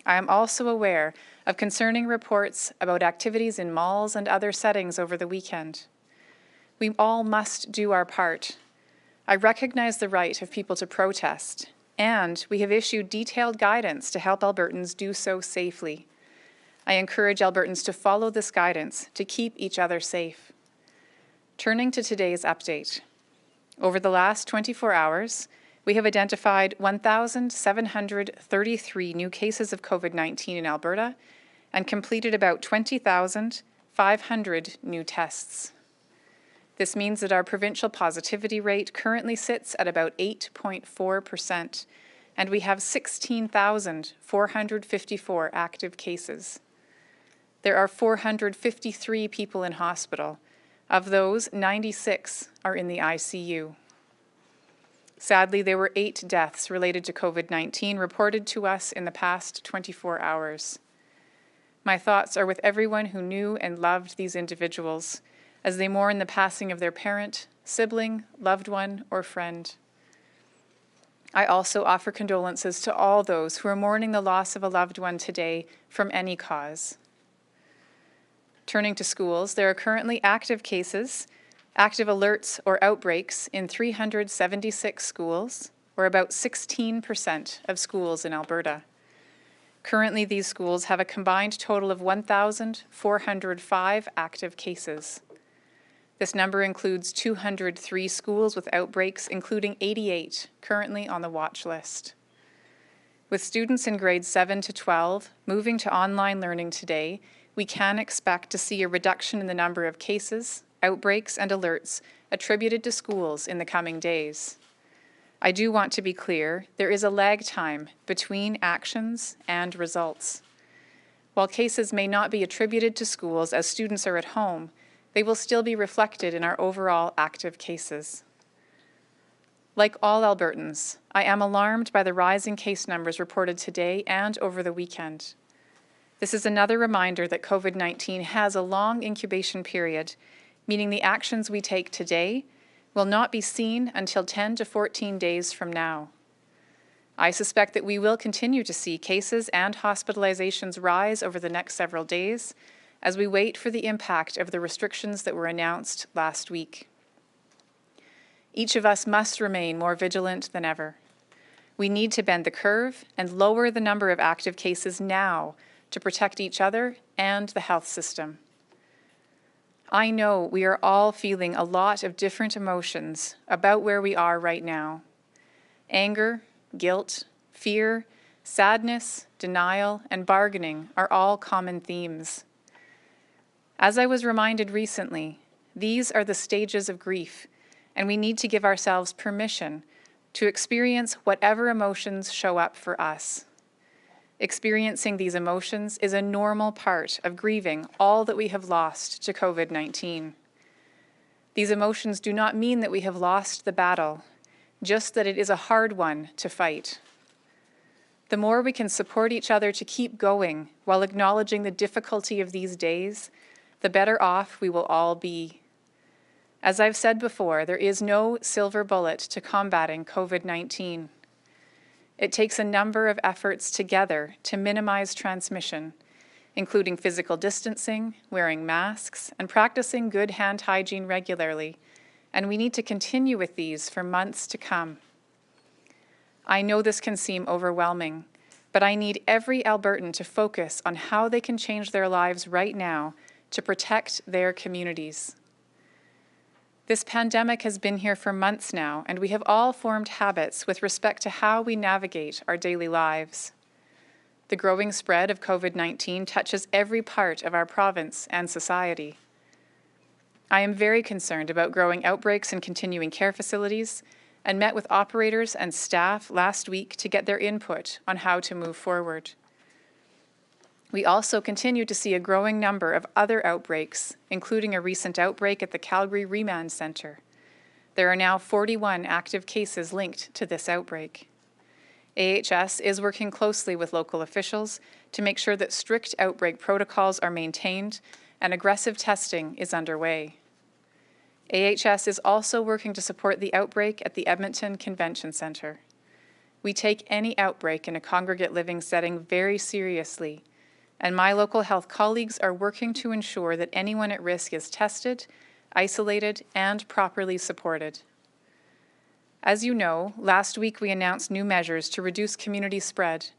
I am also aware of concerning reports about activities in malls and other settings over the weekend. We all must do our part. I recognize the right of people to protest, and we have issued detailed guidance to help Albertans do so safely. I encourage Albertans to follow this guidance to keep each other safe. Turning to today's update. Over the last 24 hours, we have identified 1,733 new cases of COVID-19 in Alberta and completed about 20,500 new tests. This means that our provincial positivity rate currently sits at about 8.4%, and we have 16,454 active cases. There are 453 people in hospital. Of those, 96 are in the ICU. Sadly, there were 8 deaths related to COVID-19 reported to us in the past 24 hours. My thoughts are with everyone who knew and loved these individuals as they mourn the passing of their parent, sibling, loved one, or friend. I also offer condolences to all those who are mourning the loss of a loved one today from any cause. Turning to schools, there are currently active cases, active alerts or outbreaks in 376 schools, or about 16% of schools in Alberta. Currently, these schools have a combined total of 1,405 active cases. This number includes 203 schools with outbreaks, including 88 currently on the watch list. With students in grades 7 to 12 moving to online learning today, we can expect to see a reduction in the number of cases, outbreaks, and alerts attributed to schools in the coming days. I do want to be clear, there is a lag time between actions and results. While cases may not be attributed to schools as students are at home, they will still be reflected in our overall active cases. Like all Albertans, I am alarmed by the rising case numbers reported today and over the weekend. This is another reminder that COVID-19 has a long incubation period, meaning the actions we take today will not be seen until 10 to 14 days from now. I suspect that we will continue to see cases and hospitalizations rise over the next several days as we wait for the impact of the restrictions that were announced last week. Each of us must remain more vigilant than ever. We need to bend the curve and lower the number of active cases now to protect each other and the health system. I know we are all feeling a lot of different emotions about where we are right now. Anger, guilt, fear, sadness, denial, and bargaining are all common themes. As I was reminded recently, these are the stages of grief, and we need to give ourselves permission to experience whatever emotions show up for us. Experiencing these emotions is a normal part of grieving all that we have lost to COVID-19. These emotions do not mean that we have lost the battle, just that it is a hard one to fight. The more we can support each other to keep going while acknowledging the difficulty of these days, the better off we will all be. As I've said before, there is no silver bullet to combating COVID-19. It takes a number of efforts together to minimize transmission, including physical distancing, wearing masks, and practicing good hand hygiene regularly, and we need to continue with these for months to come. I know this can seem overwhelming, but I need every Albertan to focus on how they can change their lives right now to protect their communities. This pandemic has been here for months now, and we have all formed habits with respect to how we navigate our daily lives. The growing spread of COVID-19 touches every part of our province and society. I am very concerned about growing outbreaks in continuing care facilities and met with operators and staff last week to get their input on how to move forward. We also continue to see a growing number of other outbreaks, including a recent outbreak at the Calgary Remand Centre. There are now 41 active cases linked to this outbreak. AHS is working closely with local officials to make sure that strict outbreak protocols are maintained and aggressive testing is underway. AHS is also working to support the outbreak at the Edmonton Convention Centre. We take any outbreak in a congregate living setting very seriously, and my local health colleagues are working to ensure that anyone at risk is tested, isolated, and properly supported. As you know, last week we announced new measures to reduce community spread,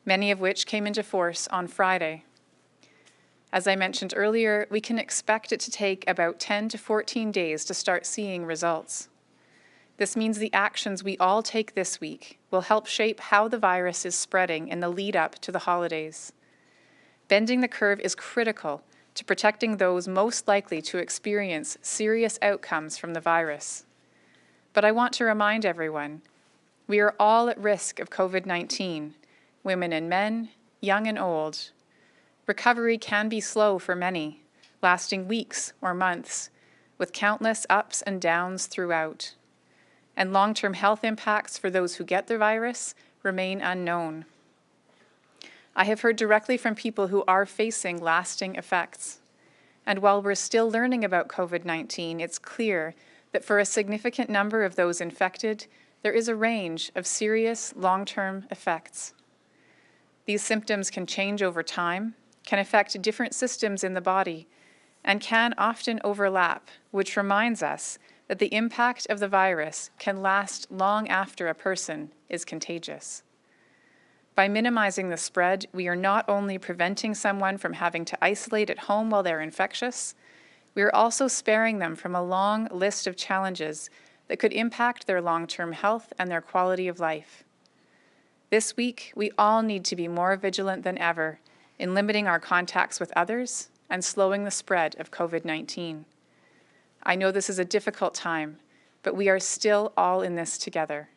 many of which came into force on Friday. As I mentioned earlier, we can expect it to take about 10 to 14 days to start seeing results. This means the actions we all take this week will help shape how the virus is spreading in the lead up to the holidays. Bending the curve is critical to protecting those most likely to experience serious outcomes from the virus. But I want to remind everyone, we are all at risk of COVID-19, women and men, young and old. Recovery can be slow for many, lasting weeks or months, with countless ups and downs throughout. And long-term health impacts for those who get the virus remain unknown. I have heard directly from people who are facing lasting effects. And while we're still learning about COVID-19, it's clear that for a significant number of those infected, there is a range of serious long-term effects. These symptoms can change over time, can affect different systems in the body, and can often overlap, which reminds us that the impact of the virus can last long after a person is contagious. By minimizing the spread, we are not only preventing someone from having to isolate at home while they're infectious, we are also sparing them from a long list of challenges that could impact their long-term health and their quality of life. This week, we all need to be more vigilant than ever in limiting our contacts with others and slowing the spread of COVID-19. I know this is a difficult time, but we are still all in this together.